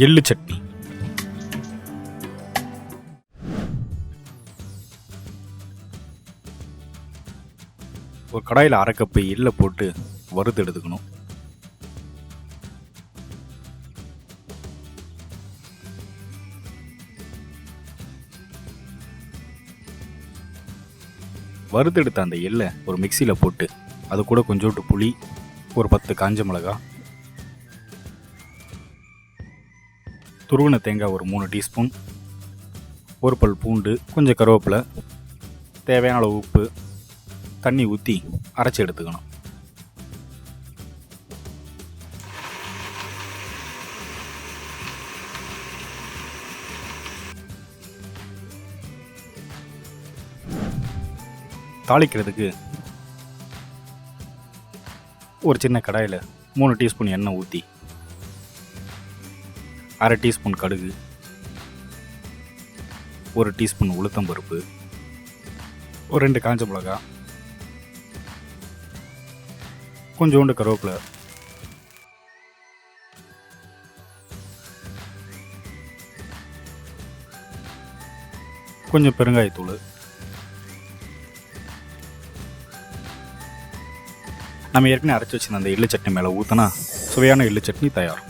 எள்ளு சட்னி. ஒரு கடாயில் அரை கப்பு எள்ளை போட்டு வறுத்து எடுத்துக்கணும். வறுத்தெடுத்த அந்த எள்ளை ஒரு மிக்சியில் போட்டு அது கூட கொஞ்சோண்டு புளி, ஒரு 10 காஞ்ச மிளகாய், துருவின தேங்காய் ஒரு 3 டீஸ்பூன், ஒரு பல் பூண்டு, கொஞ்சம் கருவேப்பிலை, தேவையான அளவு உப்பு, தண்ணி ஊற்றி அரைச்சி எடுத்துக்கணும். தாளிக்கிறதுக்கு ஒரு சின்ன கடாயில் 3 டீஸ்பூன் எண்ணெய் ஊற்றி அரை டீஸ்பூன் கடுகு, 1 டீஸ்பூன் உளுத்தம்பருப்பு, ஒரு 2 காஞ்ச மிளகாய், கொஞ்சோண்டு கருவேப்பிலை, கொஞ்சம் பெருங்காயத்தூள், நம்ம ஏற்கனவே அரைச்சி வச்சிருந்த அந்த எள்ளு சட்னி மேலே ஊற்றினா சுவையான எள்ளு சட்னி தயார்.